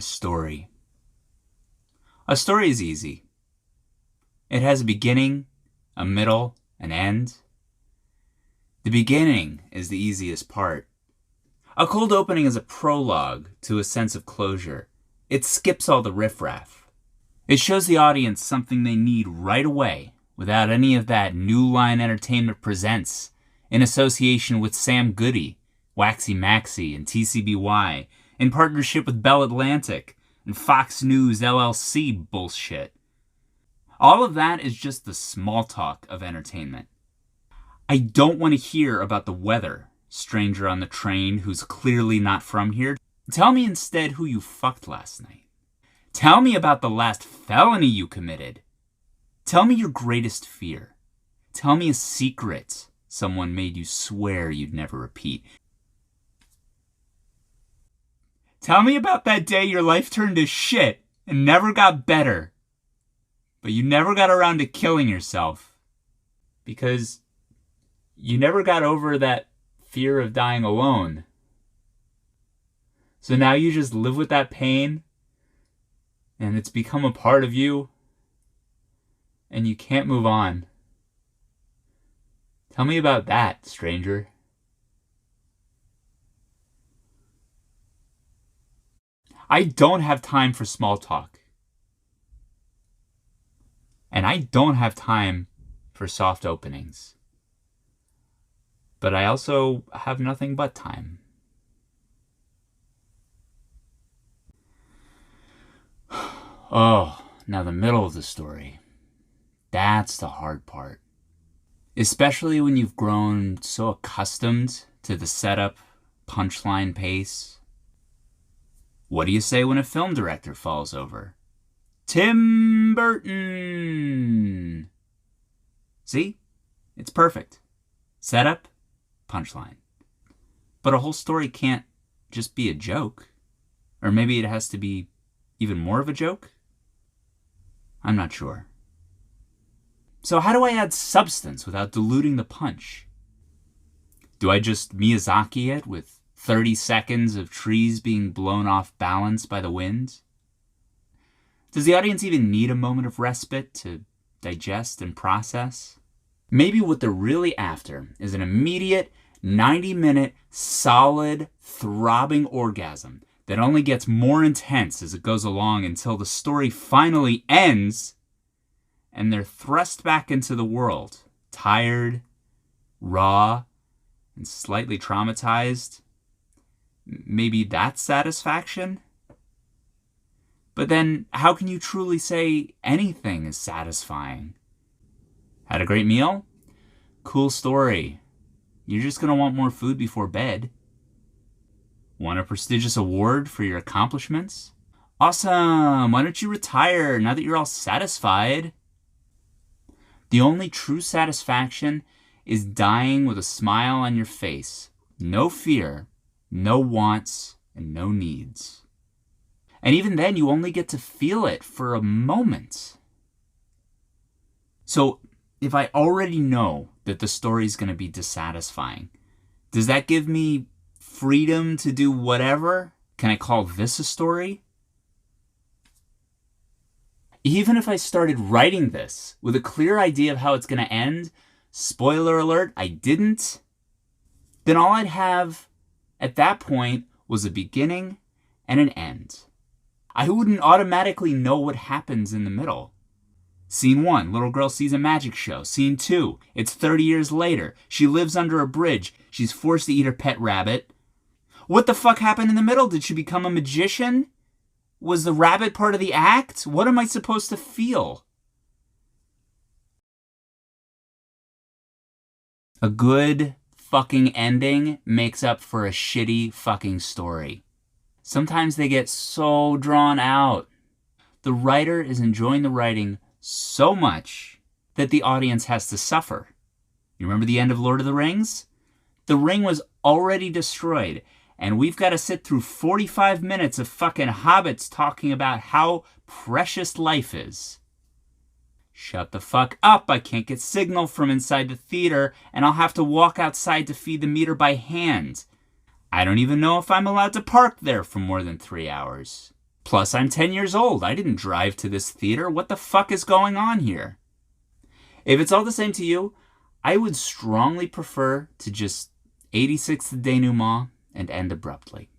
A story. A story is easy. It has a beginning, a middle, an end. The beginning is the easiest part. A cold opening is a prologue to a sense of closure. It skips all the riffraff. It shows the audience something they need right away without any of that New Line Entertainment Presents in association with Sam Goody, Waxy Maxy, and TCBY, in partnership with Bell Atlantic and Fox News LLC bullshit. All of that is just the small talk of entertainment. I don't want to hear about the weather, stranger on the train who's clearly not from here. Tell me instead who you fucked last night. Tell me about the last felony you committed. Tell me your greatest fear. Tell me a secret someone made you swear you'd never repeat. Tell me about that day your life turned to shit and never got better, but you never got around to killing yourself because you never got over that fear of dying alone. So now you just live with that pain and it's become a part of you and you can't move on. Tell me about that, stranger. I don't have time for small talk. And I don't have time for soft openings. But I also have nothing but time. Oh, now the middle of the story. That's the hard part. Especially when you've grown so accustomed to the setup, punchline pace. What do you say when a film director falls over? Tim Burton! See? It's perfect. Setup, punchline. But a whole story can't just be a joke. Or maybe it has to be even more of a joke? I'm not sure. So how do I add substance without diluting the punch? Do I just Miyazaki it with 30 seconds of trees being blown off balance by the wind? Does the audience even need a moment of respite to digest and process? Maybe what they're really after is an immediate 90-minute solid throbbing orgasm that only gets more intense as it goes along until the story finally ends and they're thrust back into the world, tired, raw, and slightly traumatized. Maybe that's satisfaction? But then, how can you truly say anything is satisfying? Had a great meal? Cool story. You're just gonna want more food before bed. Won a prestigious award for your accomplishments? Awesome! Why don't you retire now that you're all satisfied? The only true satisfaction is dying with a smile on your face. No fear, no wants, and no needs. And even then, you only get to feel it for a moment. So, if I already know that the story's going to be dissatisfying, does that give me freedom to do whatever? Can I call this a story? Even if I started writing this with a clear idea of how it's going to end, spoiler alert, I didn't, then all I'd have at that point was a beginning and an end. I wouldn't automatically know what happens in the middle. Scene 1, little girl sees a magic show. Scene 2, it's 30 years later. She lives under a bridge. She's forced to eat her pet rabbit. What the fuck happened in the middle? Did she become a magician? Was the rabbit part of the act? What am I supposed to feel? A good fucking ending makes up for a shitty fucking story. Sometimes they get so drawn out. The writer is enjoying the writing so much that the audience has to suffer. You remember the end of Lord of the Rings? The ring was already destroyed, and we've got to sit through 45 minutes of fucking hobbits talking about how precious life is. Shut the fuck up, I can't get signal from inside the theater, and I'll have to walk outside to feed the meter by hand. I don't even know if I'm allowed to park there for more than 3 hours. Plus, I'm 10 years old. I didn't drive to this theater. What the fuck is going on here? If it's all the same to you, I would strongly prefer to just 86 the denouement and end abruptly.